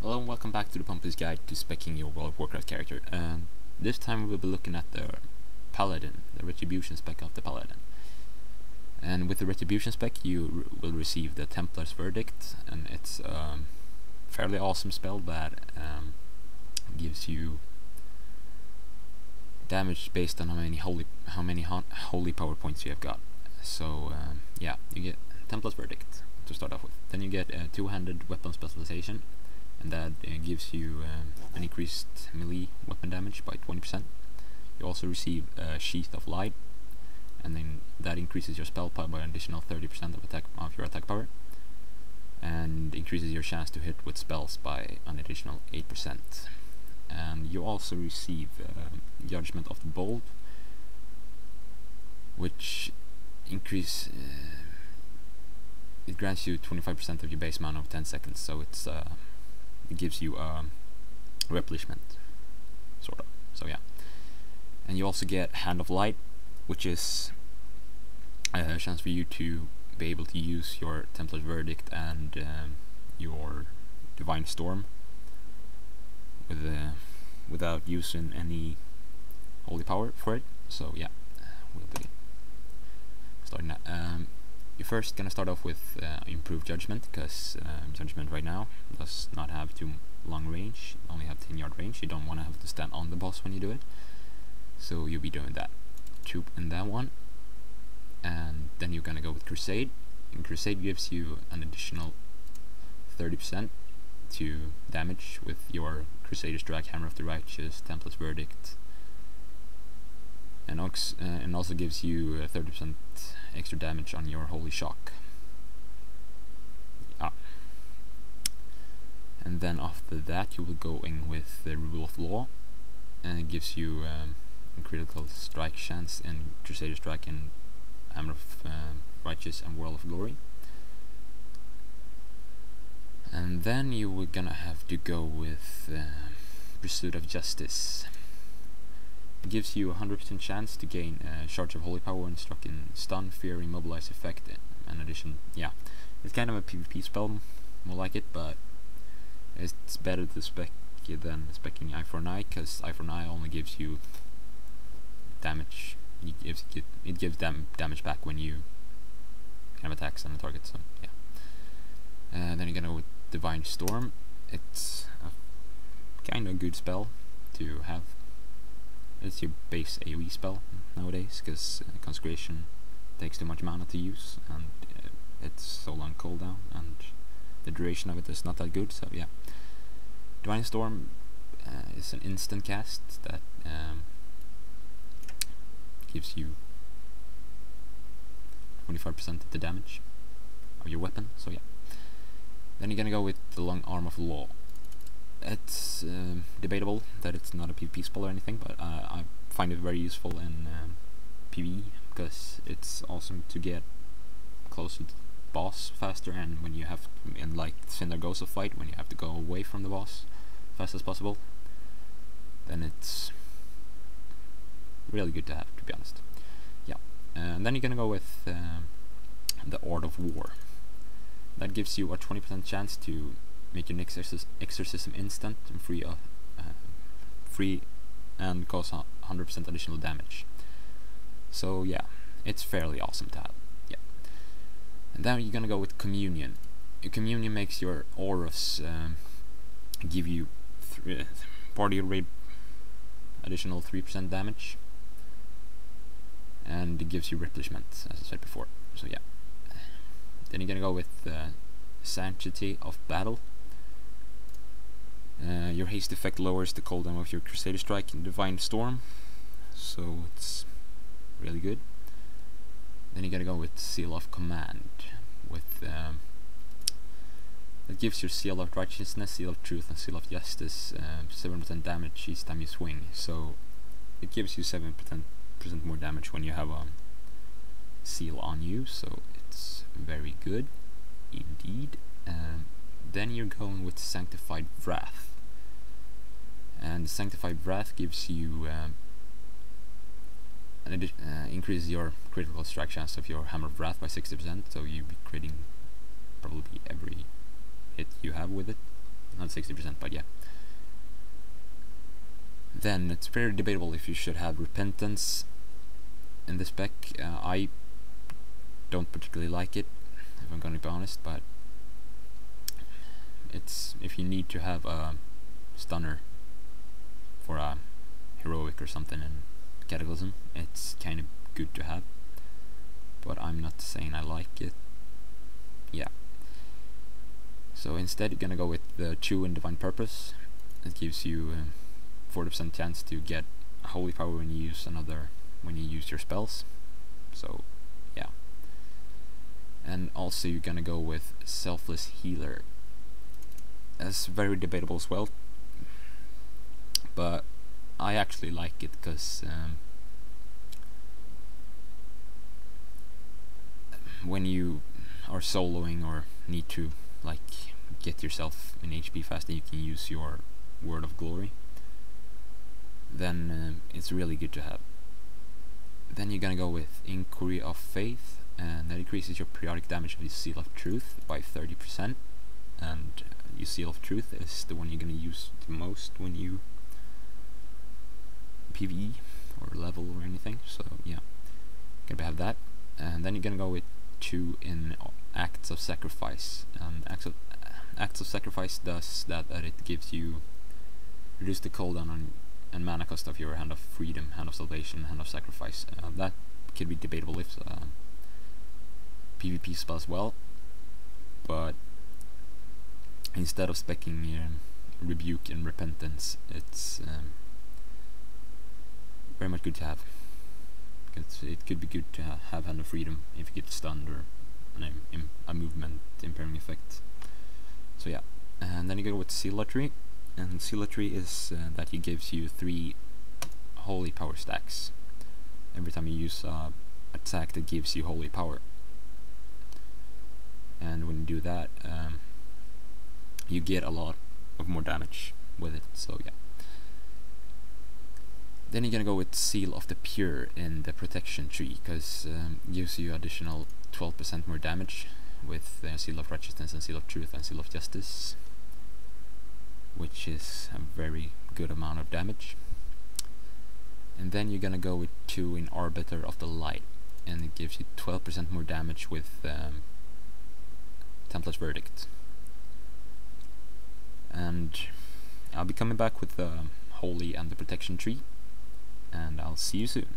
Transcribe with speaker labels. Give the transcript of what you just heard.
Speaker 1: Hello and welcome back to the Pumpis guide to specking your World of Warcraft character. This time we'll be looking at the Paladin, the Retribution spec of the Paladin. And with the Retribution spec you will receive the Templar's Verdict, and it's a fairly awesome spell that gives you damage based on how many holy power points you have got. So yeah, you get Templar's Verdict to start off with. Then you get a two-handed weapon specialization, and that gives you an increased melee weapon damage by 20%. You also receive a Sheath of Light, and then that increases your spell power by an additional 30% of your attack power, and increases your chance to hit with spells by an additional 8%. And you also receive Judgment of the Bold, which it grants you 25% of your base mana of 10 seconds, so it gives you replenishment, sort of. So yeah, and you also get Hand of Light, which is a chance for you to be able to use your Templar's Verdict and your Divine Storm without using any holy power for it. So yeah, we'll begin. Starting that. You're first gonna start off with improved judgment, because judgment right now does not have too long range, only have 10-yard range. You don't want to have to stand on the boss when you do it, so you'll be doing that. Troop in that one, and then you're gonna go with Crusade. And Crusade gives you an additional 30% to damage with your Crusader's Drag, Hammer of the Righteous, Templar's Verdict, and also gives you 30% extra damage on your Holy Shock. And then after that you will go in with the Rule of Law, and it gives you a critical strike chance in Crusader's Drag and Hammer of Righteous and World of Glory. And then you were gonna have to go with Pursuit of Justice. It gives you a 100% chance to gain a charge of holy power when struck in stun, fear, immobilize effect. In addition, yeah, it's kind of a PvP spell, more like it, but it's better to spec than specking Eye for an Eye, because Eye for an Eye only gives you damage. It gives them damage back when you have attacks on the target. So yeah. Then you're gonna go with Divine Storm. It's a kind of good spell to have. It's your base AoE spell nowadays, because Consecration takes too much mana to use, and it's so long cooldown, and the duration of it is not that good. So yeah, Divine Storm is an instant cast that gives you 25% of the damage of your weapon. So yeah. Then you're gonna go with the Long Arm of Law. It's debatable that it's not a PvP spell or anything, but I find it very useful in PvE, because it's awesome to get closer to the boss faster, and when you have in like Cinder Ghost of fight, when you have to go away from the boss fast as possible, then it's really good to have, to be honest. Yeah, and then you're gonna go with the Art of War. That gives you a 20% chance to make your next exorcism instant and free and cause 100% additional damage. So yeah, it's fairly awesome to have. Yeah. And then you're gonna go with Communion. Your Communion makes your auras give you party rate additional 3% damage, and it gives you replenishment, as I said before. So yeah. Then you're gonna go with Sanctity of Battle. Your haste effect lowers the cooldown of your Crusader Strike and Divine Storm, so it's really good. Then you gotta go with Seal of Command. With that gives your Seal of Righteousness, Seal of Truth, and Seal of Justice 7% damage each time you swing. So it gives you 7% more damage when you have a seal on you. So it's very good indeed. Then you're going with Sanctified Wrath, and Sanctified Wrath gives you increases your critical strike chance of your Hammer of Wrath by 60%, so you'll be critting probably every hit you have with it. not 60%, but yeah. Then it's very debatable if you should have Repentance in the spec. I don't particularly like it, if I'm gonna be honest, but it's, if you need to have a stunner for a heroic or something in Cataclysm, it's kind of good to have, but I'm not saying I like it. Yeah. So instead you're gonna go with the 2 in Divine Purpose. It gives you 40% chance to get holy power when you use your spells. So yeah. And also you're gonna go with Selfless Healer. That's very debatable as well, but I actually like it because when you are soloing or need to like get yourself in HP fast and you can use your Word of Glory, then it's really good to have. Then you're gonna go with Inquiry of Faith, and that increases your periodic damage of the Seal of Truth by 30%, and your Seal of Truth is the one you're gonna use the most when you PvE or level or anything, so yeah, gonna have that. And then you're gonna go with 2 in Acts of Sacrifice. Acts of Sacrifice does that it gives you reduce the cooldown on and mana cost of your Hand of Freedom, Hand of Salvation, Hand of Sacrifice. That could be debatable if PvP spell as well, but instead of speccing Rebuke and Repentance, it's very much good to have. It could be good to have Hand of Freedom if you get stunned or a movement impairing effect. So yeah, and then you go with Zealotry, and Zealotry is that it gives you 3 holy power stacks. Every time you use attack that gives you holy power, and when you do that, you get a lot of more damage with it. So yeah. Then you're gonna go with Seal of the Pure in the protection tree, because it gives you additional 12% more damage with Seal of Righteousness and Seal of Truth and Seal of Justice, which is a very good amount of damage. And then you're gonna go with 2 in Arbiter of the Light, and it gives you 12% more damage with Templar's Verdict. And I'll be coming back with the Holy and the Protection tree, and I'll see you soon.